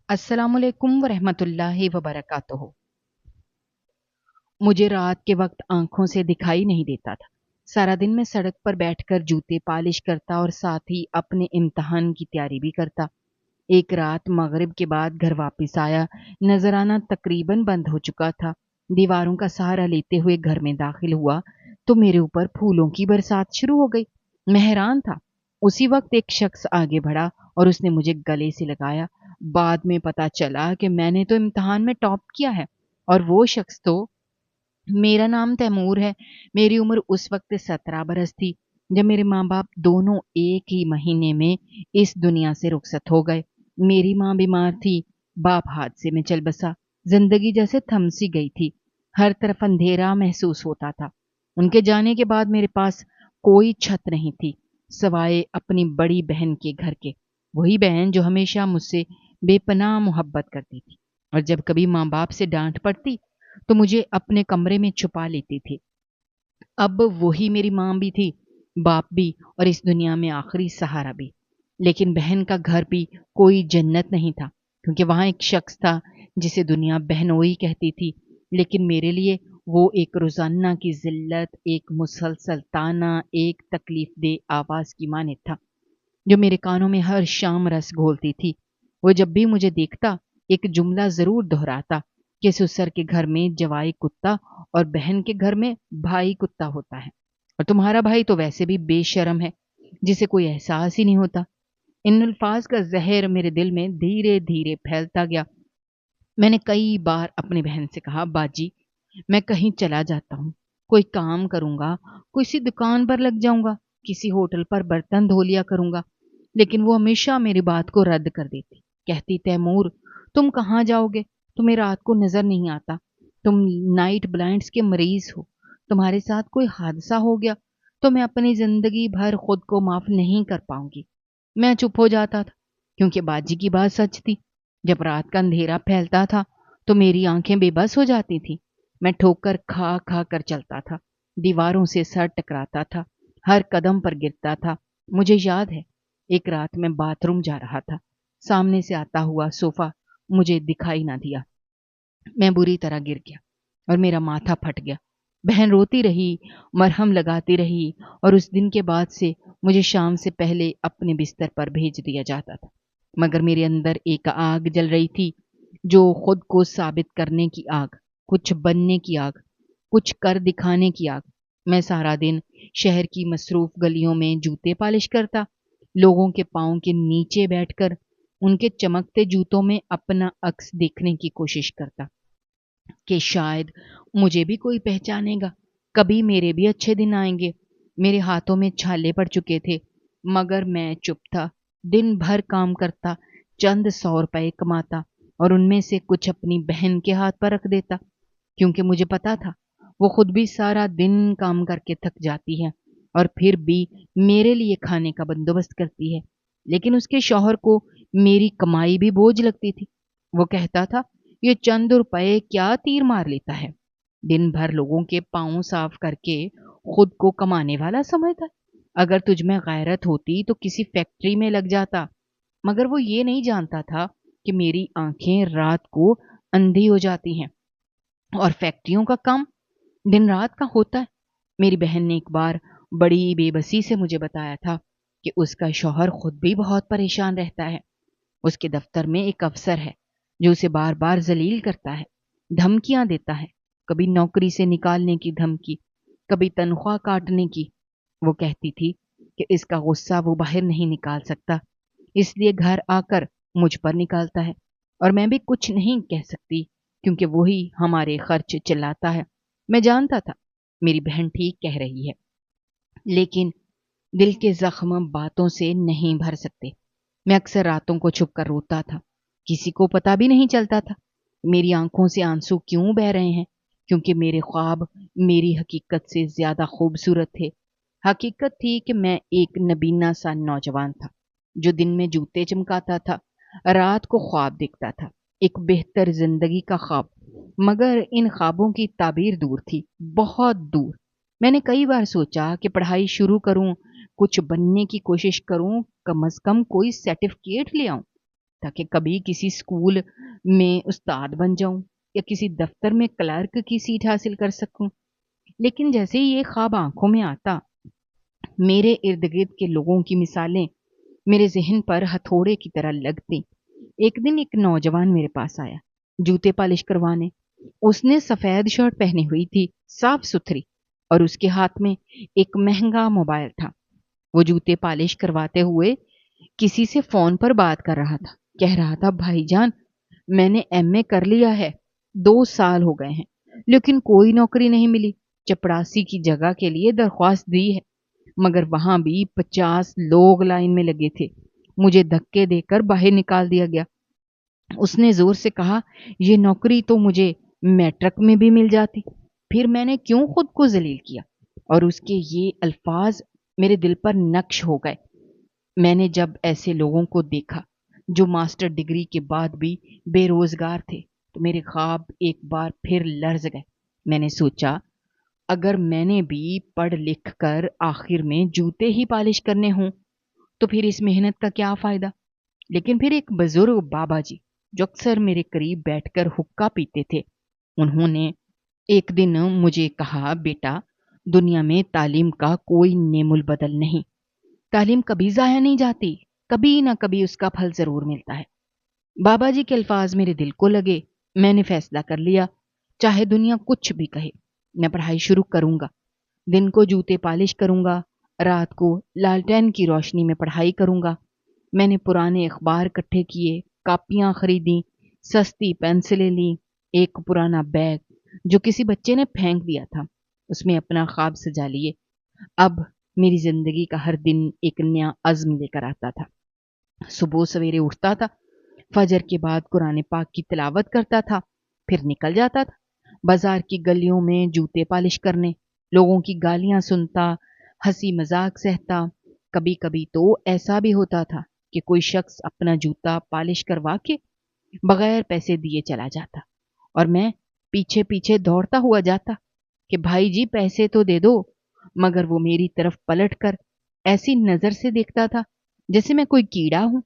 अस्सलाम वालेकुम वरहमतुल्लाहि वबरकातुहू। मुझे रात के वक्त आंखों से दिखाई नहीं देता था। सारा दिन मैं सड़क पर बैठकर जूते पॉलिश करता और साथ ही अपने इम्तिहान की तैयारी भी करता। एक रात मगरिब के बाद घर वापस आया। नजराना तकरीबन बंद हो चुका था। दीवारों का सहारा लेते हुए घर में दाखिल हुआ तो मेरे ऊपर फूलों की बरसात शुरू हो गई। मैं हैरान था। उसी वक्त एक शख्स आगे बढ़ा और उसने मुझे गले से लगाया। बाद में पता चला कि मैंने तो इम्तिहान में टॉप किया है और वो शख्स तो मेरा नाम तैमूर है। मेरी उम्र उस वक्त 17 बरस थी जब मेरे माँ बाप दोनों एक ही महीने में इस दुनिया से रुखसत हो गए। मेरी माँ बीमार थी, बाप हादसे में चल बसा। जिंदगी जैसे थम सी गई थी। हर तरफ अंधेरा महसूस होता था। उनके जाने के बाद मेरे पास कोई छत नहीं थी सवाए अपनी बड़ी बहन के घर के। वही बहन जो हमेशा मुझसे बेपनाह मोहब्बत करती थी और जब कभी माँ बाप से डांट पड़ती तो मुझे अपने कमरे में छुपा लेती थी। अब वही मेरी माँ भी थी, बाप भी और इस दुनिया में आखिरी सहारा भी। लेकिन बहन का घर भी कोई जन्नत नहीं था क्योंकि वहां एक शख्स था जिसे दुनिया बहनोई कहती थी। लेकिन मेरे लिए वो एक रोजाना की जिल्लत, एक मुसलसल ताना, एक तकलीफ दे आवाज की माने था जो मेरे कानों में हर शाम रस घोलती थी। वो जब भी मुझे देखता एक जुमला जरूर दोहराता कि ससुर के घर में जवाई कुत्ता और बहन के घर में भाई कुत्ता होता है और तुम्हारा भाई तो वैसे भी बेशरम है जिसे कोई एहसास ही नहीं होता। इन अल्फाज का जहर मेरे दिल में धीरे धीरे फैलता गया। मैंने कई बार अपनी बहन से कहा, बाजी मैं कहीं चला जाता हूँ, कोई काम करूंगा, किसी दुकान पर लग जाऊंगा, किसी होटल पर बर्तन धो लिया करूंगा। लेकिन वो हमेशा मेरी बात को रद्द कर देती। कहती, तैमूर तुम कहाँ जाओगे, तुम्हें रात को नजर नहीं आता, तुम नाइट ब्लाइंड्स के मरीज हो, तुम्हारे साथ कोई हादसा हो गया तो मैं अपनी जिंदगी भर खुद को माफ नहीं कर पाऊंगी। मैं चुप हो जाता था क्योंकि बाजी की बात सच थी। जब रात का अंधेरा फैलता था तो मेरी आंखें बेबस हो जाती थी। मैं ठोकर खा खा कर चलता था, दीवारों से सर टकराता था, हर कदम पर गिरता था। मुझे याद है एक रात मैं बाथरूम जा रहा था, सामने से आता हुआ सोफा मुझे दिखाई ना दिया। मैं बुरी तरह गिर गया और मेरा माथा फट गया। बहन रोती रही, मरहम लगाती रही और उस दिन के बाद से मुझे शाम से पहले अपने बिस्तर पर भेज दिया जाता था। मगर मेरे अंदर एक आग जल रही थी, जो खुद को साबित करने की आग, कुछ बनने की आग, कुछ कर दिखाने की आग। मैं सारा दिन शहर की मसरूफ गलियों में जूते पालिश करता, लोगों के पाँव के नीचे बैठकर उनके चमकते जूतों में अपना अक्स देखने की कोशिश करता कि शायद मुझे भी कोई पहचानेगा, कभी मेरे भी अच्छे दिन आएंगे। मेरे हाथों में छाले पड़ चुके थे मगर मैं चुप था। दिन भर काम करता, चंद 100 रुपए कमाता और उनमें से कुछ अपनी बहन के हाथ पर रख देता क्योंकि मुझे पता था वो खुद भी सारा दिन काम करके थक जाती है और फिर भी मेरे लिए खाने का बंदोबस्त करती है। लेकिन उसके शौहर को मेरी कमाई भी बोझ लगती थी। वो कहता था, ये चंद रुपए क्या तीर मार लेता है, दिन भर लोगों के पांव साफ करके खुद को कमाने वाला समझता है। अगर तुझ में गैरत होती तो किसी फैक्ट्री में लग जाता। मगर वो ये नहीं जानता था कि मेरी आंखें रात को अंधी हो जाती हैं और फैक्ट्रियों का काम दिन रात का होता है। मेरी बहन ने एक बार बड़ी बेबसी से मुझे बताया था कि उसका शौहर खुद भी बहुत परेशान रहता है। उसके दफ्तर में एक अफसर है जो उसे बार बार जलील करता है, धमकियां देता है, कभी नौकरी से निकालने की धमकी, कभी तनख्वाह काटने की। वो कहती थी कि इसका गुस्सा वो बाहर नहीं निकाल सकता, इसलिए घर आकर मुझ पर निकालता है और मैं भी कुछ नहीं कह सकती क्योंकि वही हमारे खर्च चलाता है। मैं जानता था मेरी बहन ठीक कह रही है, लेकिन दिल के जख्म बातों से नहीं भर सकते। मैं अक्सर रातों को छुप कर रोता था। किसी को पता भी नहीं चलता था मेरी आंखों से आंसू क्यों बह रहे हैं, क्योंकि मेरे ख्वाब मेरी हकीकत से ज्यादा खूबसूरत थे। हकीकत थी कि मैं एक नबीना सा नौजवान था जो दिन में जूते चमकाता था, रात को ख्वाब देखता था, एक बेहतर जिंदगी का ख्वाब। मगर इन ख्वाबों की ताबीर दूर थी, बहुत दूर। मैंने कई बार सोचा कि पढ़ाई शुरू करूं, कुछ बनने की कोशिश करूं, कम से कम कोई सर्टिफिकेट ले आऊं। تاکہ کبھی کسی اسکول میں استاد بن جاؤں یا کسی دفتر میں کلرک کی سیٹ حاصل کر سکوں۔ لیکن جیسے ہی یہ خواب آنکھوں میں آتا، میرے ارد گرد کے لوگوں کی مثالیں میرے ذہن پر ہتھوڑے کی طرح لگتی۔ ایک دن ایک نوجوان میرے پاس آیا، جوتے پالش کروانے۔ اس نے سفید شرٹ پہنی ہوئی تھی، صاف ستھری، اور اس کے ہاتھ میں ایک مہنگا موبائل تھا۔ وہ جوتے پالش کرواتے ہوئے کسی سے فون پر بات کر رہا تھا، کہہ رہا تھا، بھائی جان، میں نے ایم اے کر لیا ہے، 2 سال ہو گئے ہیں، لیکن کوئی نوکری نہیں ملی۔ چپڑاسی کی جگہ کے لیے درخواست دی ہے، مگر وہاں بھی 50 لوگ لائن میں لگے تھے۔ مجھے دھکے دے کر باہر نکال دیا گیا۔ اس نے زور سے کہا، یہ نوکری تو مجھے میٹرک میں بھی مل جاتی۔ پھر میں نے کیوں خود کو ذلیل کیا؟ اور اس کے یہ الفاظ میرے دل پر نقش ہو گئے۔ میں نے جب ایسے لوگوں کو دیکھا جو ماسٹر ڈگری کے بعد بھی بے روزگار تھے تو میرے خواب ایک بار پھر لرز گئے۔ میں نے سوچا، اگر میں نے بھی پڑھ لکھ کر آخر میں جوتے ہی پالش کرنے ہوں تو پھر اس محنت کا کیا فائدہ؟ لیکن پھر ایک بزرگ بابا جی جو اکثر میرے قریب بیٹھ کر حقہ پیتے تھے، انہوں نے ایک دن مجھے کہا، بیٹا، دنیا میں تعلیم کا کوئی نعم البدل نہیں۔ تعلیم کبھی ضائع نہیں جاتی، کبھی نہ کبھی اس کا پھل ضرور ملتا ہے۔ بابا جی کے الفاظ میرے دل کو لگے۔ میں نے فیصلہ کر لیا، چاہے دنیا کچھ بھی کہے، میں پڑھائی شروع کروں گا۔ دن کو جوتے پالش کروں گا، رات کو لالٹین کی روشنی میں پڑھائی کروں گا۔ میں نے پرانے اخبار اکٹھے کیے، کاپیاں خریدیں، سستی پینسلیں لیں، ایک پرانا بیگ جو کسی بچے نے پھینک دیا تھا اس میں اپنا خواب سجا لیے۔ اب میری زندگی کا ہر دن ایک نیا عزم لے کر آتا تھا۔ صبح سویرے اٹھتا تھا، فجر کے بعد قرآن پاک کی تلاوت کرتا تھا، پھر نکل جاتا تھا بازار کی گلیوں میں جوتے پالش کرنے، لوگوں کی گالیاں سنتا، ہنسی مذاق سہتا۔ کبھی کبھی تو ایسا بھی ہوتا تھا کہ کوئی شخص اپنا جوتا پالش کروا کے بغیر پیسے دیے چلا جاتا اور میں پیچھے پیچھے دوڑتا ہوا جاتا کہ بھائی جی پیسے تو دے دو، مگر وہ میری طرف پلٹ کر ایسی نظر سے دیکھتا تھا جیسے میں کوئی کیڑا ہوں۔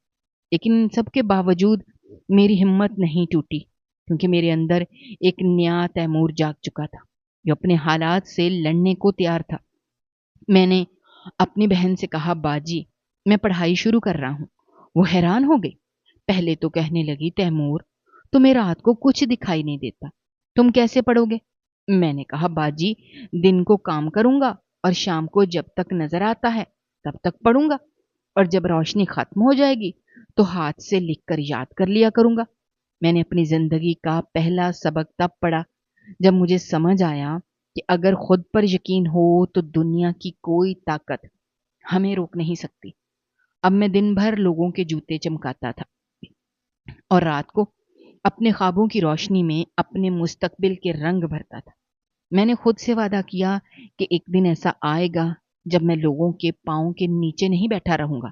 لیکن ان سب کے باوجود میری ہمت نہیں ٹوٹی، کیونکہ میرے اندر ایک نیا تیمور جاگ چکا تھا جو اپنے حالات سے لڑنے کو تیار تھا۔ میں نے اپنی بہن سے کہا، باجی، میں پڑھائی شروع کر رہا ہوں۔ وہ حیران ہو گئی۔ پہلے تو کہنے لگی، تیمور، تمہیں رات کو کچھ دکھائی نہیں دیتا، تم کیسے پڑھو گے؟ میں نے کہا، باجی، دن کو کام کروں گا اور شام کو جب تک نظر آتا ہے تب تک پڑھوں گا، اور جب روشنی ختم ہو جائے گی تو ہاتھ سے لکھ کر یاد کر لیا کروں گا۔ میں نے اپنی زندگی کا پہلا سبق تب پڑھا جب مجھے سمجھ آیا کہ اگر خود پر یقین ہو تو دنیا کی کوئی طاقت ہمیں روک نہیں سکتی۔ اب میں دن بھر لوگوں کے جوتے چمکاتا تھا اور رات کو اپنے خوابوں کی روشنی میں اپنے مستقبل کے رنگ بھرتا تھا۔ میں نے خود سے وعدہ کیا کہ ایک دن ایسا آئے گا جب میں لوگوں کے پاؤں کے نیچے نہیں بیٹھا رہوں گا،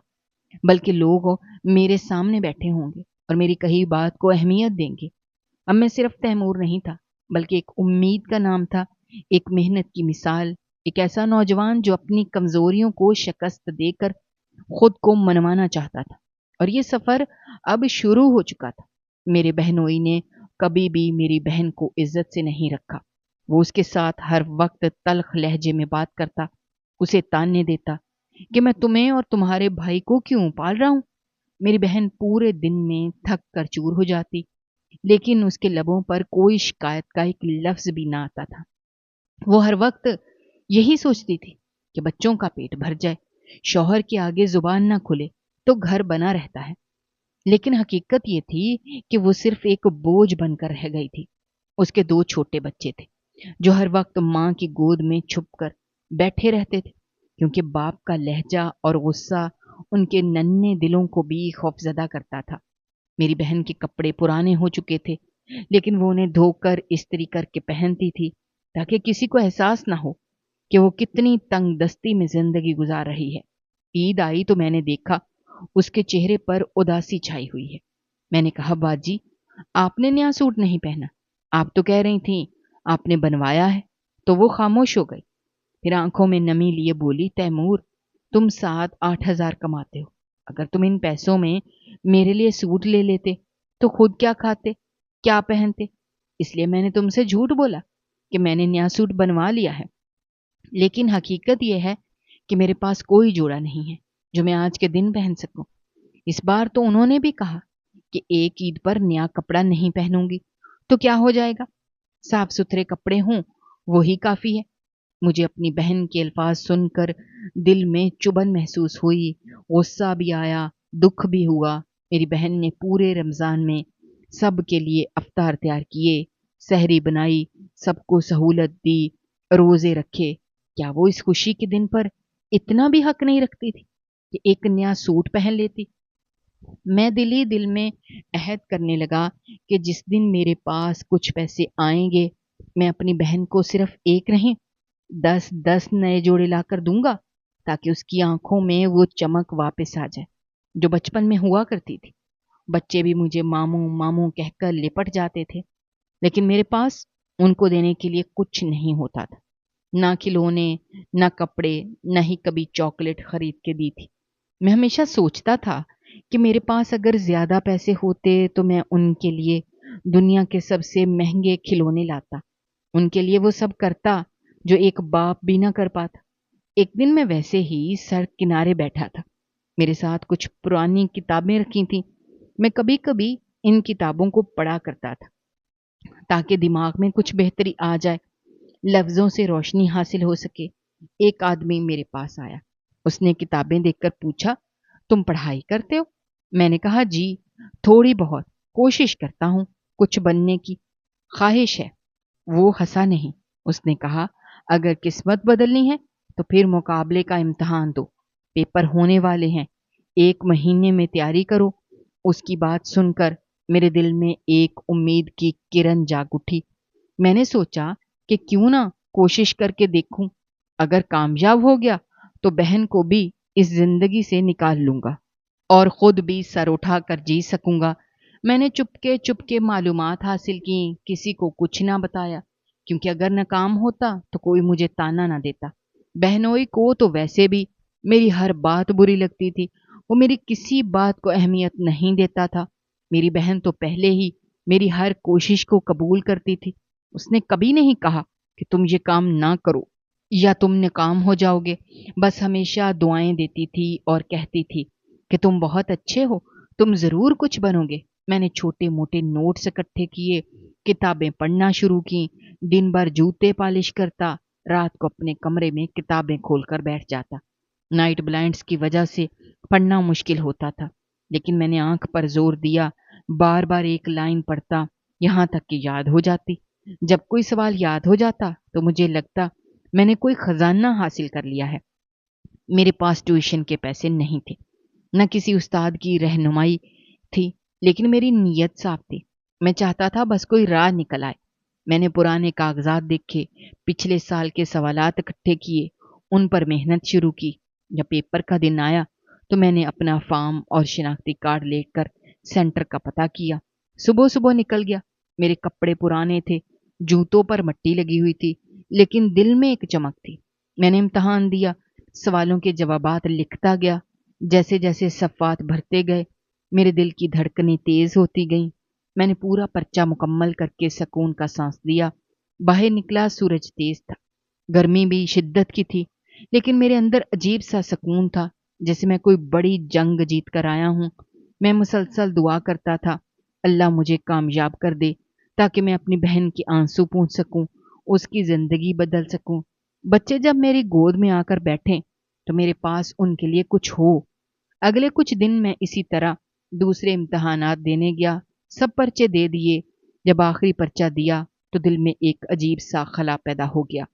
بلکہ لوگ میرے سامنے بیٹھے ہوں گے اور میری کہی بات کو اہمیت دیں گے۔ اب میں صرف تیمور نہیں تھا، بلکہ ایک امید کا نام تھا، ایک محنت کی مثال، ایک ایسا نوجوان جو اپنی کمزوریوں کو شکست دے کر خود کو منوانا چاہتا تھا۔ اور یہ سفر اب شروع ہو چکا تھا۔ میرے بہنوئی نے کبھی بھی میری بہن کو عزت سے نہیں رکھا۔ وہ اس کے ساتھ ہر وقت تلخ لہجے میں بات کرتا، اسے تانے دیتا کہ میں تمہیں اور تمہارے بھائی کو کیوں پال رہا ہوں۔ میری بہن پورے دن میں تھک کر چور ہو جاتی، لیکن اس کے لبوں پر کوئی شکایت کا ایک لفظ بھی نہ آتا تھا۔ وہ ہر وقت یہی سوچتی تھی کہ بچوں کا پیٹ بھر جائے، شوہر کے آگے زبان نہ کھلے تو گھر بنا رہتا ہے۔ لیکن حقیقت یہ تھی کہ وہ صرف ایک بوجھ بن کر رہ گئی تھی۔ اس کے 2 چھوٹے بچے تھے جو ہر وقت ماں کی گود میں چھپ کر بیٹھے رہتے تھے، کیونکہ باپ کا لہجہ اور غصہ ان کے ننھے دلوں کو بھی خوفزدہ کرتا تھا۔ میری بہن کے کپڑے پرانے ہو چکے تھے، لیکن وہ انہیں دھو کر استری کر کے پہنتی تھی تاکہ کسی کو احساس نہ ہو کہ وہ کتنی تنگ دستی میں زندگی گزار رہی ہے۔ عید آئی تو میں نے دیکھا اس کے چہرے پر اداسی چھائی ہوئی ہے۔ میں نے کہا، باجی، آپ نے نیا سوٹ نہیں پہنا، آپ تو کہہ رہی تھیں آپ نے بنوایا ہے۔ تو وہ خاموش ہو گئی، پھر آنکھوں میں نمی لیے بولی، تیمور، تم 7-8 ہزار کماتے ہو، اگر تم ان پیسوں میں میرے لیے سوٹ لے لیتے تو خود کیا کھاتے، کیا پہنتے؟ اس لیے میں نے تم سے جھوٹ بولا کہ میں نے نیا سوٹ بنوا لیا ہے، لیکن حقیقت یہ ہے کہ میرے پاس کوئی جوڑا نہیں ہے جو میں آج کے دن پہن سکوں۔ اس بار تو انہوں نے بھی کہا کہ ایک عید پر نیا کپڑا نہیں پہنوں گی، تو کیا ہو جائے گا؟ صاف ستھرے کپڑے ہوں وہی کافی ہے۔ مجھے اپنی بہن کے الفاظ سن کر دل میں چبھن محسوس ہوئی، غصہ بھی آیا، دکھ بھی ہوا۔ میری بہن نے پورے رمضان میں سب کے لیے افطار تیار کیے، سحری بنائی، سب کو سہولت دی، روزے رکھے۔ کیا وہ اس خوشی کے دن پر اتنا بھی حق نہیں رکھتی تھی کہ ایک نیا سوٹ پہن لیتی؟ میں دل ہی دل میں عہد کرنے لگا کہ جس دن میرے پاس کچھ پیسے آئیں گے میں اپنی بہن کو صرف ایک نہیں 10 نئے جوڑے لا کر دوں گا، تاکہ اس کی آنکھوں میں وہ چمک واپس آ جائے جو بچپن میں ہوا کرتی تھی۔ بچے بھی مجھے ماموں ماموں کہہ کر لپٹ جاتے تھے، لیکن میرے پاس ان کو دینے کے لیے کچھ نہیں ہوتا تھا، نہ کھلونے، نہ کپڑے، نہ ہی کبھی چاکلیٹ خرید کے دی تھی۔ میں ہمیشہ سوچتا تھا کہ میرے پاس اگر زیادہ پیسے ہوتے تو میں ان کے لیے دنیا کے سب سے مہنگے کھلونے لاتا، ان کے لیے وہ سب کرتا جو ایک باپ بھی نہ کر پاتا۔ ایک دن میں ویسے ہی سڑک کنارے بیٹھا تھا، میرے ساتھ کچھ پرانی کتابیں رکھی تھیں۔ میں کبھی کبھی ان کتابوں کو پڑھا کرتا تھا تاکہ دماغ میں کچھ بہتری آ جائے، لفظوں سے روشنی حاصل ہو سکے۔ ایک آدمی میرے پاس آیا، اس نے کتابیں دیکھ کر پوچھا، تم پڑھائی کرتے ہو؟ میں نے کہا جی، تھوڑی بہت کوشش کرتا ہوں، کچھ بننے کی خواہش ہے۔ وہ ہنسا نہیں، اس نے کہا اگر قسمت بدلنی ہے تو پھر مقابلے کا امتحان دو، پیپر ہونے والے ہیں، 1 مہینے میں تیاری کرو۔ اس کی بات سن کر میرے دل میں ایک امید کی کرن جاگ اٹھی۔ میں نے سوچا کہ کیوں نہ کوشش کر کے دیکھوں، اگر کامیاب ہو گیا تو بہن کو بھی اس زندگی سے نکال لوں گا اور خود بھی سر اٹھا کر جی سکوں گا۔ میں نے چپ کے معلومات حاصل کی، کسی کو کچھ نہ بتایا، کیونکہ اگر ناکام ہوتا تو کوئی مجھے تانا نہ دیتا۔ بہنوئی کو تو ویسے بھی میری ہر بات بری لگتی تھی، وہ میری کسی بات کو اہمیت نہیں دیتا تھا۔ میری بہن تو پہلے ہی میری ہر کوشش کو قبول کرتی تھی، اس نے کبھی نہیں کہا کہ تم یہ کام نہ کرو یا تم ناکام ہو جاؤ گے، بس ہمیشہ دعائیں دیتی تھی اور کہتی تھی کہ تم بہت اچھے ہو، تم ضرور کچھ بنو گے۔ میں نے چھوٹے موٹے نوٹس اکٹھے کیے، کتابیں پڑھنا شروع کی، دن بھر جوتے پالش کرتا، رات کو اپنے کمرے میں کتابیں کھول کر بیٹھ جاتا۔ نائٹ بلائنڈس کی وجہ سے پڑھنا مشکل ہوتا تھا، لیکن میں نے آنکھ پر زور دیا، بار بار ایک لائن پڑھتا، یہاں تک کہ یاد ہو جاتی۔ جب کوئی سوال یاد ہو جاتا تو مجھے لگتا میں نے کوئی خزانہ حاصل کر لیا ہے۔ میرے پاس ٹیوشن کے پیسے نہیں تھے، نہ کسی استاد کی رہنمائی تھی، لیکن میری نیت صاف تھی، میں چاہتا تھا بس کوئی راہ نکل آئے۔ میں نے پرانے کاغذات دیکھے، پچھلے سال کے سوالات اکٹھے کیے، ان پر محنت شروع کی۔ جب پیپر کا دن آیا تو میں نے اپنا فارم اور شناختی کارڈ لے کر سینٹر کا پتہ کیا۔ صبح صبح نکل گیا، میرے کپڑے پرانے تھے، جوتوں پر مٹی لگی ہوئی تھی، لیکن دل میں ایک چمک تھی۔ میں نے امتحان دیا، سوالوں کے جوابات لکھتا گیا، جیسے جیسے صفحات بھرتے گئے میرے دل کی دھڑکنیں تیز ہوتی گئیں۔ میں نے پورا پرچہ مکمل کر کے سکون کا سانس لیا۔ باہر نکلا، سورج تیز تھا، گرمی بھی شدت کی تھی، لیکن میرے اندر عجیب سا سکون تھا، جیسے میں کوئی بڑی جنگ جیت کر آیا ہوں۔ میں مسلسل دعا کرتا تھا، اللہ مجھے کامیاب کر دے تاکہ میں اپنی بہن کی آنسو پونچھ سکوں، اس کی زندگی بدل سکوں۔ بچے جب میری گود میں آ کر بیٹھیں تو میرے پاس ان کے لیے کچھ ہو۔ اگلے کچھ دن میں اسی طرح دوسرے امتحانات دینے گیا، سب پرچے دے دیے۔ جب آخری پرچہ دیا تو دل میں ایک عجیب سا خلا پیدا ہو گیا،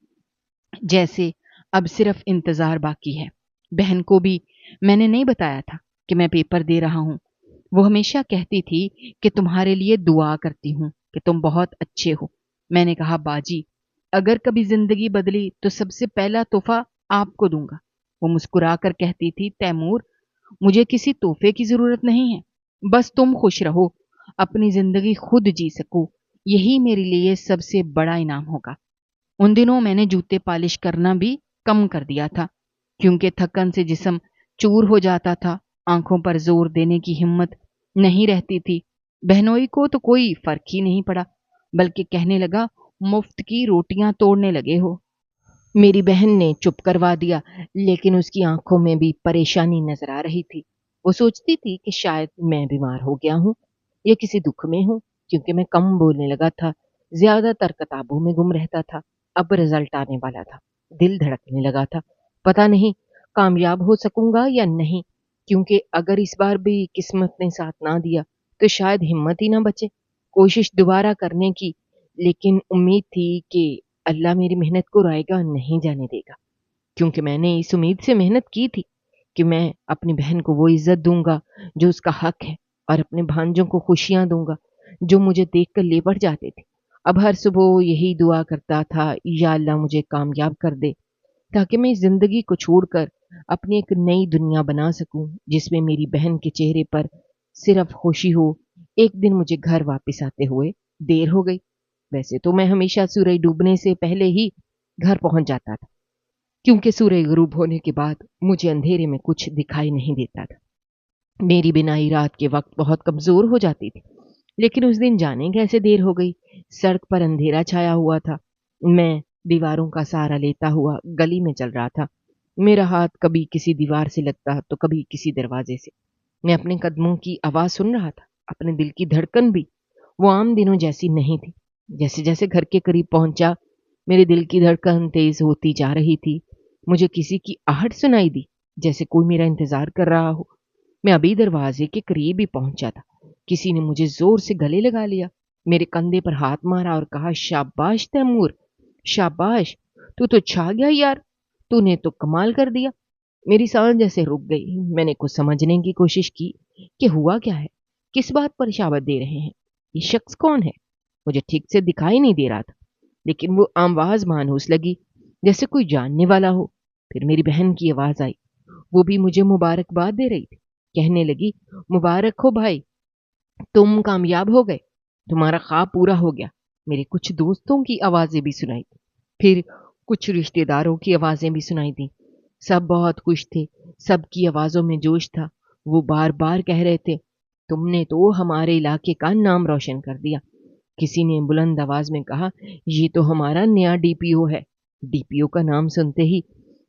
جیسے اب صرف انتظار باقی ہے۔ بہن کو بھی میں نے نہیں بتایا تھا کہ میں پیپر دے رہا ہوں۔ وہ ہمیشہ کہتی تھی کہ تمہارے لیے دعا کرتی ہوں کہ تم بہت اچھے ہو۔ میں نے کہا باجی، اگر کبھی زندگی بدلی تو سب سے پہلا تحفہ آپ کو دوں گا۔ وہ مسکرا کر کہتی تھی، تیمور، مجھے کسی تحفے کی ضرورت نہیں ہے، بس تم خوش رہو، اپنی زندگی خود جی سکو، یہی میرے لیے سب سے بڑا انعام ہوگا۔ ان دنوں میں نے جوتے پالش کرنا بھی کم کر دیا تھا، کیونکہ تھکن سے جسم چور ہو جاتا تھا आंखों पर जोर देने की हिम्मत नहीं रहती थी। बहनोई को तो कोई फर्क ही नहीं पड़ा, बल्कि कहने लगा, मुफ्त की रोटियां तोड़ने लगे हो। मेरी बहन ने चुप करवा दिया, लेकिन उसकी आंखों में भी परेशानी नजर आ रही थी। वो सोचती थी कि शायद मैं बीमार हो गया हूँ या किसी दुख में हूँ, क्योंकि मैं कम बोलने लगा था, ज्यादातर किताबों में गुम रहता था। अब रिजल्ट आने वाला था, दिल धड़कने लगा था। पता नहीं कामयाब हो सकूंगा या नहीं, क्योंकि अगर इस बार भी किस्मत ने साथ ना दिया तो शायद हिम्मत ही ना बचे कोशिश दोबारा करने की। लेकिन उम्मीद थी कि अल्लाह मेरी मेहनत को रायगा नहीं जाने देगा, क्योंकि मैंने इस उम्मीद से मेहनत की थी कि मैं अपनी बहन को वो इज्जत दूंगा जो उसका हक है, और अपने भांजों को खुशियां दूंगा जो मुझे देखकर ले बढ़ जाते थे। अब हर सुबह यही दुआ करता था, या अल्लाह मुझे कामयाब कर दे, ताकि मैं इस जिंदगी को छोड़कर अपनी एक नई दुनिया बना सकूं, जिसमें मेरी बहन के चेहरे पर सिर्फ खुशी हो। एक दिन मुझे घर वापस आते हुए देर हो गई। वैसे तो मैं हमेशा सूरज डूबने से पहले ही घर पहुंच जाता था, क्योंकि सूरज गुरूब होने के बाद मुझे अंधेरे में कुछ दिखाई नहीं देता था। मेरी बिनाई रात के वक्त बहुत कमजोर हो जाती थी। लेकिन उस दिन जाने कैसे देर हो गई। सड़क पर अंधेरा छाया हुआ था। मैं दीवारों का सहारा लेता हुआ गली में चल रहा था। मेरा हाथ कभी किसी दीवार से लगता तो कभी किसी दरवाजे से। मैं अपने कदमों की आवाज सुन रहा था, अपने दिल की धड़कन भी। वो आम दिनों जैसी नहीं थी। जैसे जैसे घर के करीब पहुंचा, मेरे दिल की धड़कन तेज होती जा रही थी। मुझे किसी की आहट सुनाई दी, जैसे कोई मेरा इंतजार कर रहा हो। मैं अभी दरवाजे के करीब ही पहुंचा था, किसी ने मुझे जोर से गले लगा लिया, मेरे कंधे पर हाथ मारा और कहा, शाबाश तैमूर, शाबाश, तू तो छा गया यार, तूने तो कमाल कर दिया। मेरी सांस जैसे रुक गई। मैंने कुछ समझने की कोशिश की कि हुआ क्या है, किस बात पर शाबाश दे रहे हैं, ये शख्स कौन है। मुझे ठीक से दिखाई नहीं दे रहा था, लेकिन वो आवाज मानूस लगी, जैसे कोई जानने वाला हो। फिर मेरी बहन की आवाज आई, वो भी मुझे मुबारकबाद दे रही थी। कहने लगी, मुबारक हो भाई, तुम कामयाब हो गए, तुम्हारा ख्वाब पूरा हो गया। मेरे कुछ दोस्तों की आवाजें भी सुनाई दी, फिर कुछ रिश्तेदारों की आवाजें भी सुनाई दी। सब बहुत खुश थे, सबकी आवाजों में जोश था। वो बार बार कह रहे थे, तुमने तो हमारे इलाके का नाम रोशन कर दिया। किसी ने बुलंद आवाज में कहा, ये तो हमारा नया डीपीओ है। डीपीओ का नाम सुनते ही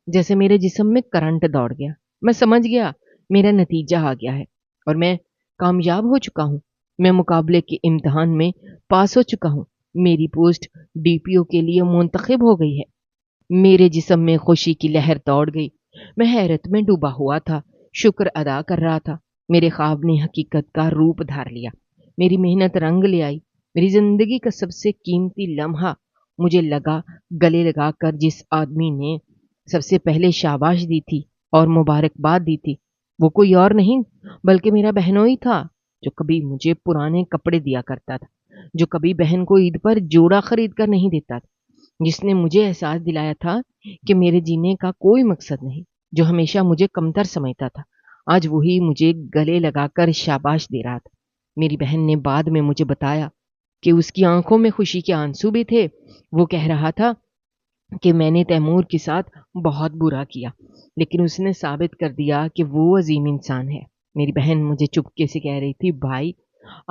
जैसे मेरे जिस्म में करंट दौड़ गया। मैं समझ गया मेरा नतीजा आ गया है और मैं कामयाब हो चुका हूँ। मैं मुकाबले के इम्तिहान में पास हो चुका हूँ। मेरी पोस्ट डीपीओ के लिए मुंतखब हो गई है। मेरे जिस्म में खुशी की लहर दौड़ गई। मैं हैरत में डूबा हुआ था, शुक्र अदा कर रहा था। मेरे ख्वाब ने हकीकत का रूप धार लिया। मेरी मेहनत रंग ले आई। मेरी जिंदगी का सबसे कीमती लम्हा मुझे लगा, गले लगाकर जिस आदमी ने सबसे पहले शाबाश दी थी और मुबारकबाद दी थी, वो कोई और नहीं बल्कि मेरा बहनोई था, जो कभी मुझे पुराने कपड़े दिया करता था, जो कभी बहन को ईद पर जोड़ा खरीद कर नहीं देता था, जिसने मुझे एहसास दिलाया था कि मेरे जीने का कोई मकसद नहीं, जो हमेशा मुझे कमतर समझता था। आज वही मुझे गले लगाकर शाबाश दे रहा था। मेरी बहन ने बाद में मुझे बताया कि उसकी आंखों में खुशी के आंसू भी थे। वो कह रहा था कि मैंने तैमूर के साथ बहुत बुरा किया, लेकिन उसने साबित कर दिया कि वो अजीम इंसान है। मेरी बहन मुझे चुपके से कह रही थी, भाई,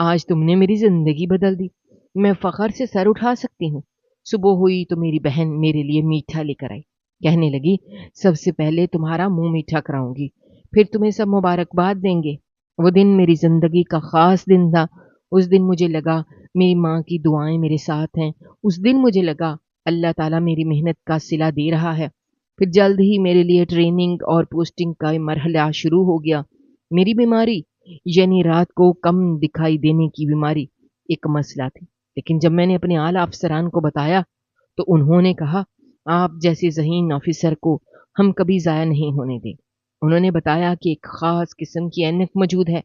आज तुमने मेरी जिंदगी बदल दी। मैं फखर से सर उठा सकती हूँ। सुबह हुई तो मेरी बहन मेरे लिए मीठा लेकर आई। कहने लगी, सबसे पहले तुम्हारा मुंह मीठा कराऊंगी, फिर तुम्हें सब मुबारकबाद देंगे। वो दिन मेरी जिंदगी का खास दिन था। उस दिन मुझे लगा मेरी माँ की दुआएं मेरे साथ हैं। उस दिन मुझे लगा अल्लाह ताला मेरी मेहनत का सिला दे रहा है। फिर जल्द ही मेरे लिए ट्रेनिंग और पोस्टिंग का मरहला शुरू हो गया। मेरी बीमारी, यानी रात को कम दिखाई देने की बीमारी, एक मसला थी। लेकिन जब मैंने अपने आला अफसरान को बताया तो उन्होंने कहा, आप जैसे ज़हीन ऑफिसर को हम कभी ज़ाया नहीं होने दें। उन्होंने बताया कि एक ख़ास किस्म की ऐनक मौजूद है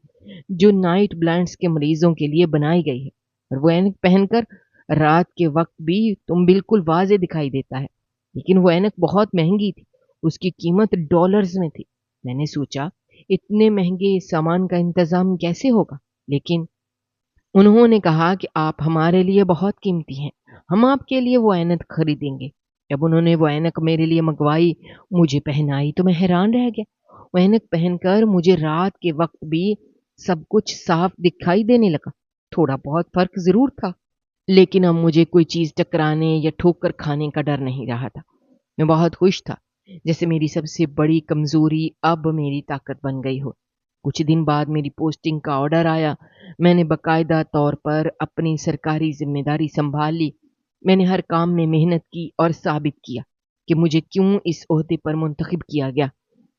जो नाइट ब्लाइंड्स के मरीजों के लिए बनाई गई है, और वो ऐनक पहनकर रात के वक्त भी तुम बिल्कुल वाज़े दिखाई देता है। लेकिन वो ऐनक बहुत महंगी थी, उसकी कीमत डॉलर्स में थी। मैंने सोचा, इतने महंगे सामान का इंतज़ाम कैसे होगा? लेकिन उन्होंने कहा कि आप हमारे लिए बहुत कीमती हैं, हम आपके लिए वो ऐनक खरीदेंगे। जब उन्होंने वो ऐनक मेरे लिए मंगवाई, मुझे पहनाई, तो मैं हैरान रह गया। وہ ऐनक पहन कर मुझे रात के वक्त भी सब कुछ साफ दिखाई देने लगा। थोड़ा बहुत फर्क जरूर था, लेकिन अब मुझे कोई चीज टकराने या ठोकर खाने का डर नहीं रहा था। मैं बहुत खुश था, जैसे मेरी सबसे बड़ी कमजोरी अब मेरी ताकत बन गई हो। कुछ दिन बाद मेरी पोस्टिंग का ऑर्डर आया। मैंने बकायदा तौर पर अपनी सरकारी जिम्मेदारी संभाल ली। मैंने हर काम में मेहनत की और साबित किया कि मुझे क्यों इस ओहदे पर मुंतखब किया गया।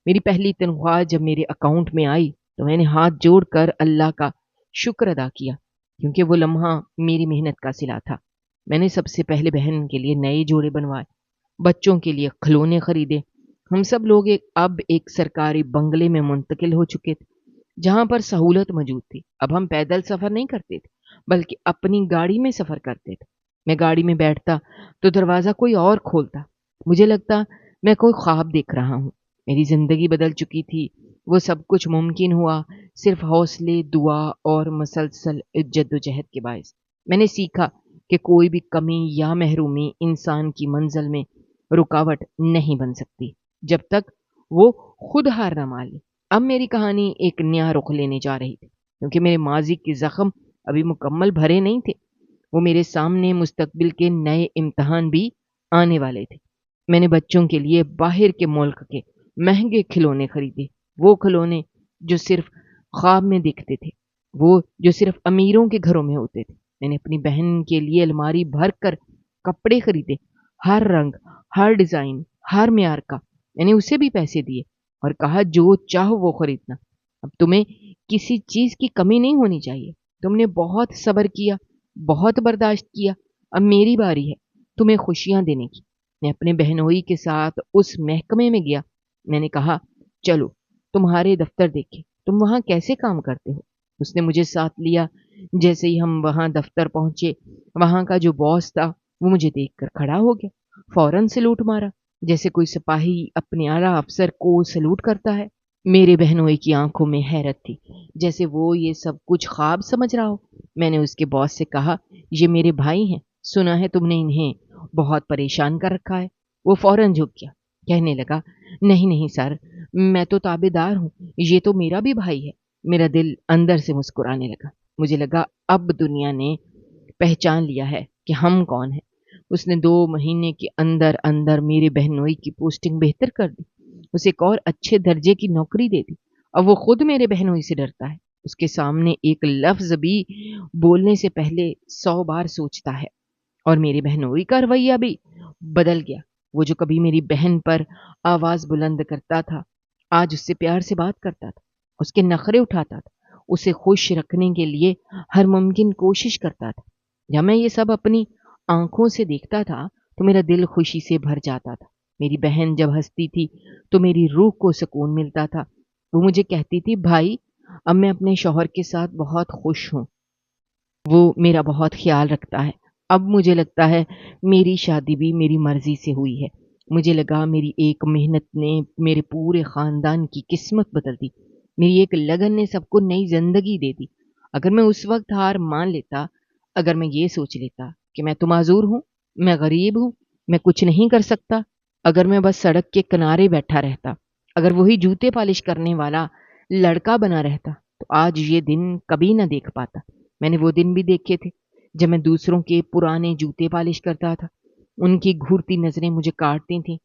मेरी पहली तनख्वाह जब मेरे अकाउंट में आई तो मैंने हाथ जोड़कर अल्लाह का शुक्र अदा किया, क्योंकि वो लम्हा मेरी मेहनत का सिला था। मैंने सबसे पहले बहन के लिए नए जोड़े बनवाए, बच्चों के लिए खिलौने खरीदे। हम सब लोग अब एक सरकारी बंगले में मुंतकिल हो चुके थे, जहां पर सहूलत मौजूद थी। अब हम पैदल सफर नहीं करते थे, बल्कि अपनी गाड़ी में सफर करते थे। मैं गाड़ी में बैठता तो दरवाजा कोई और खोलता। मुझे लगता मैं कोई ख्वाब देख रहा हूँ। मेरी जिंदगी बदल चुकी थी। वो सब कुछ मुमकिन हुआ सिर्फ हौसले, दुआ और मसलसल जद्दोजहद के बायस। मैंने सीखा कि कोई भी कमी या महरूमी इंसान की मंजिल में रुकावट नहीं बन सकती, जब तक वो खुद हार न मान ले। अब मेरी कहानी एक नया रुख लेने जा रही थी, क्योंकि मेरे माजी के जख्म अभी मुकम्मल भरे नहीं थे। वो मेरे सामने मुस्तकबिल के नए इम्तहान भी आने वाले थे। मैंने बच्चों के लिए बाहर के मुल्क के महंगे खिलौने खरीदे, वो खिलौने जो सिर्फ ख्वाब में दिखते थे, वो जो सिर्फ अमीरों के घरों में होते थे। मैंने अपनी बहन के लिए अलमारी भर कर कपड़े खरीदे, हर रंग, हर डिजाइन, हर म्यार का। मैंने उसे भी पैसे दिए और कहा जो चाहो वो खरीदना। अब तुम्हें किसी चीज की कमी नहीं होनी चाहिए। तुमने बहुत सब्र किया, बहुत बर्दाश्त किया। अब मेरी बारी है तुम्हें खुशियां देने की। मैं अपने बहनोई के साथ उस महकमे में गया। मैंने कहा, चलो तुम्हारे दफ्तर देखे, तुम वहां कैसे काम करते हो। उसने मुझे साथ लिया। जैसे ही हम वहां दफ्तर पहुंचे, वहां का जो बॉस था वो मुझे देखकर खड़ा हो गया, फौरन सलूट मारा, जैसे कोई सिपाही अपने आला अफसर को सलूट करता है। मेरे बहनोई की आंखों में हैरत थी, जैसे वो ये सब कुछ ख्वाब समझ रहा हो। मैंने उसके बॉस से कहा, ये मेरे भाई हैं, सुना है तुमने इन्हें बहुत परेशान कर रखा है। वो फौरन झुक गया, कहने लगा, नहीं नहीं सर, मैं तो ताबेदार हूँ, ये तो मेरा भी भाई है। मेरा दिल अंदर से मुस्कुराने लगा। मुझे लगा अब दुनिया ने पहचान लिया है कि हम कौन हैं। उसने 2 महीने के अंदर अंदर मेरे बहनोई की पोस्टिंग बेहतर कर दी, उसे एक और अच्छे दर्जे की नौकरी दे दी। अब वो खुद मेरे बहनोई से डरता है। उसके सामने एक लफ्ज भी बोलने से पहले 100 बार सोचता है। और मेरी बहनोई का रवैया भी बदल गया। वो जो कभी मेरी बहन पर आवाज बुलंद करता था, आज उससे प्यार से बात करता था, उसके नखरे उठाता था, उसे खुश रखने के लिए हर मुमकिन कोशिश करता था। जब मैं ये सब अपनी आंखों से देखता था तो मेरा दिल खुशी से भर जाता था। मेरी बहन जब हंसती थी तो मेरी रूह को सुकून मिलता था। वो मुझे कहती थी, भाई अब मैं अपने शौहर के साथ बहुत खुश हूँ, वो मेरा बहुत ख्याल रखता है। अब मुझे लगता है मेरी शादी भी मेरी मर्जी से हुई है। मुझे लगा मेरी एक मेहनत ने मेरे पूरे खानदान की किस्मत बदल दी। मेरी एक लगन ने सबको नई जिंदगी दे दी। अगर मैं उस वक्त हार मान लेता, अगर मैं ये सोच लेता कि मैं तो माजूर हूँ, मैं गरीब हूँ, मैं कुछ नहीं कर सकता, अगर मैं बस सड़क के किनारे बैठा रहता, अगर वही जूते पॉलिश करने वाला लड़का बना रहता, तो आज ये दिन कभी ना देख पाता। मैंने वो दिन भी देखे थे जब मैं दूसरों के पुराने जूते पॉलिश करता था। उनकी घूरती नजरें मुझे काटती थीं,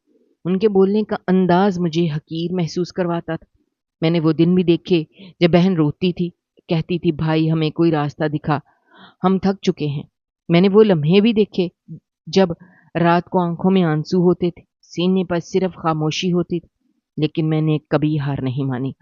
उनके बोलने का अंदाज मुझे हकीर महसूस करवाता था। मैंने वो दिन भी देखे जब बहन रोती थी, कहती थी, भाई हमें कोई रास्ता दिखा, हम थक चुके हैं। मैंने वो लम्हे भी देखे जब रात को आंखों में आंसू होते थे, सीने पर सिर्फ खामोशी होती थी, लेकिन मैंने कभी हार नहीं मानी।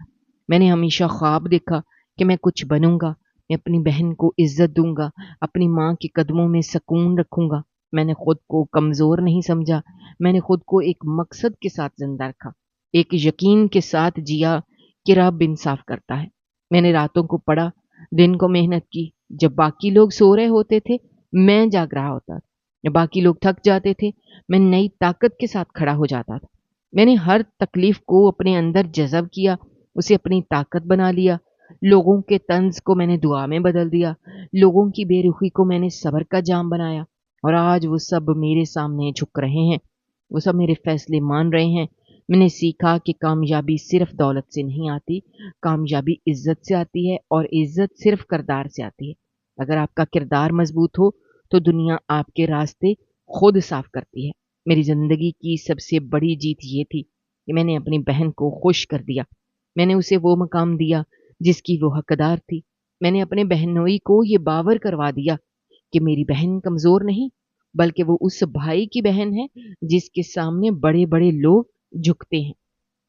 मैंने हमेशा ख्वाब देखा कि मैं कुछ बनूंगा, मैं अपनी बहन को इज्जत दूंगा, अपनी माँ के कदमों में सुकून रखूंगा। मैंने खुद को कमजोर नहीं समझा, मैंने खुद को एक मकसद के साथ जिंदा रखा, एक यकीन के साथ जिया कि रब इंसाफ करता है। मैंने रातों को पढ़ा, दिन को मेहनत की। जब बाकी लोग सो रहे होते थे, मैं जाग रहा होता था। जब बाकी लोग थक जाते थे, मैं नई ताकत के साथ खड़ा हो जाता था। मैंने हर तकलीफ को अपने अंदर जज़ब किया, उसे अपनी ताकत बना लिया। लोगों के तंज को मैंने दुआ में बदल दिया, लोगों की बेरुखी को मैंने सब्र का जाम बनाया। और आज वो सब मेरे सामने झुक रहे हैं, वो सब मेरे फैसले मान रहे हैं, मैंने सीखा कि कामयाबी सिर्फ दौलत से नहीं आती, कामयाबी इज्जत से आती है और इज्जत सिर्फ किरदार से आती है। अगर आपका किरदार मजबूत हो तो दुनिया आपके रास्ते खुद साफ करती है। मेरी जिंदगी की सबसे बड़ी जीत ये थी कि मैंने अपनी बहन को खुश कर दिया। मैंने उसे वो मकाम दिया जिसकी वो हकदार थी। मैंने अपने बहनोई को ये बावर करवा दिया कि मेरी बहन कमजोर नहीं, बल्कि वो उस भाई की बहन है जिसके सामने बड़े बड़े लोग झुकते हैं।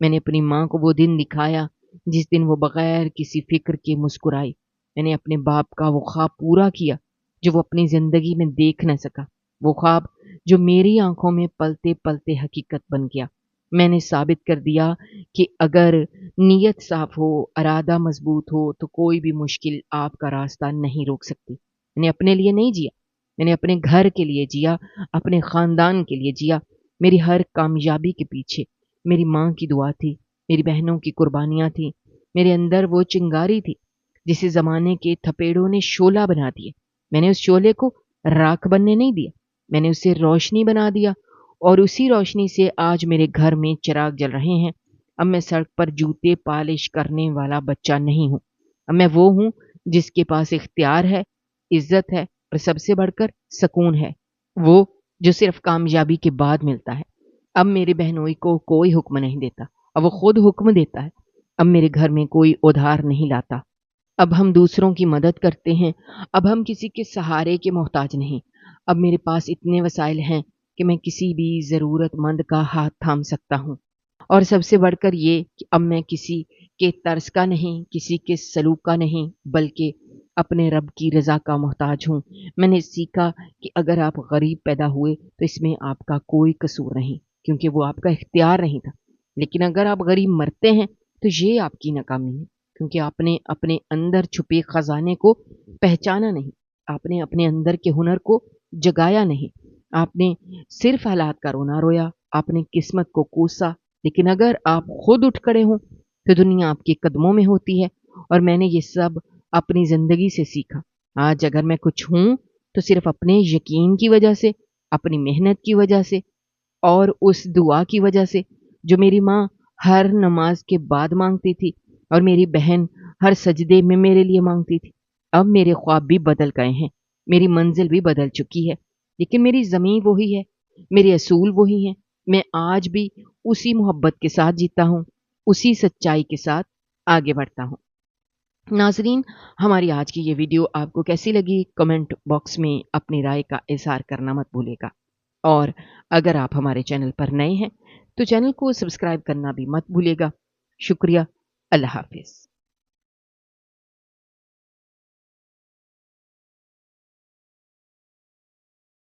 मैंने अपनी माँ को वो दिन दिखाया जिस दिन वो बगैर किसी फिक्र के मुस्कुराई। मैंने अपने बाप का वो ख्वाब पूरा किया जो वो अपनी जिंदगी में देख न सका, वो ख्वाब जो मेरी आंखों में पलते पलते हकीकत बन गया। मैंने साबित कर दिया कि अगर नीयत साफ हो, इरादा मजबूत हो तो कोई भी मुश्किल आपका रास्ता नहीं रोक सकती। मैंने अपने लिए नहीं जिया, मैंने अपने घर के लिए जिया, अपने खानदान के लिए जिया। मेरी हर कामयाबी के पीछे मेरी माँ की दुआ थी, मेरी बहनों की कुर्बानियां थी। मेरे अंदर वो चिंगारी थी जिसे जमाने के थपेड़ों ने शोला बना दिया। मैंने उस शोले को राख बनने नहीं दिया, मैंने उसे रोशनी बना दिया और उसी रोशनी से आज मेरे घर में चिराग जल रहे हैं। अब मैं सड़क पर जूते पालिश करने वाला बच्चा नहीं हूँ। अब मैं वो हूँ जिसके पास इख्तियार है, इज्जत है और सबसे बढ़कर सुकून है, वो जो सिर्फ कामयाबी के बाद मिलता है। अब मेरी बहनोई को कोई हुक्म नहीं देता, अब वो खुद हुक्म देता है। अब मेरे घर में कोई उधार नहीं लाता, अब हम दूसरों की मदद करते हैं। अब हम किसी के सहारे के मोहताज नहीं। अब मेरे पास इतने वसाइल हैं कि मैं किसी भी ज़रूरतमंद का हाथ थाम सकता हूँ। और सबसे बढ़कर ये कि अब मैं किसी के तर्स का नहीं, किसी के सलूक का नहीं, बल्कि अपने रब की रज़ा का मोहताज हूँ। मैंने सीखा कि अगर आप गरीब पैदा हुए तो इसमें आपका कोई कसूर नहीं, क्योंकि वो आपका इख्तियार नहीं था। लेकिन अगर आप गरीब मरते हैं तो ये आपकी नाकामी है, क्योंकि आपने अपने अंदर छुपे खजाने को पहचाना नहीं, आपने अपने अंदर के हुनर को जगाया नहीं, आपने सिर्फ हालात का रोना रोया, आपने किस्मत को कोसा। लेकिन अगर आप खुद उठ खड़े हों तो दुनिया आपके कदमों में होती है। और मैंने ये सब अपनी जिंदगी से सीखा। आज अगर मैं कुछ हूं तो सिर्फ अपने यकीन की वजह से, अपनी मेहनत की वजह से और उस दुआ की वजह से जो मेरी माँ हर नमाज के बाद मांगती थी और मेरी बहन हर सजदे में मेरे लिए मांगती थी। अब मेरे ख्वाब भी बदल गए हैं, मेरी मंजिल भी बदल चुकी है, लेकिन मेरी ज़मीं वही है, मेरे असूल वही हैं। मैं आज भी उसी मोहब्बत के साथ जीता हूँ, उसी सच्चाई के साथ आगे बढ़ता हूँ। नाज़रीन, हमारी आज की ये वीडियो आपको कैसी लगी? कमेंट बॉक्स में अपनी राय का इज़हार करना मत भूलिएगा। और अगर आप हमारे चैनल पर नए हैं तो चैनल को सब्सक्राइब करना भी मत भूलिएगा। शुक्रिया। अल्लाह हाफ़िज़।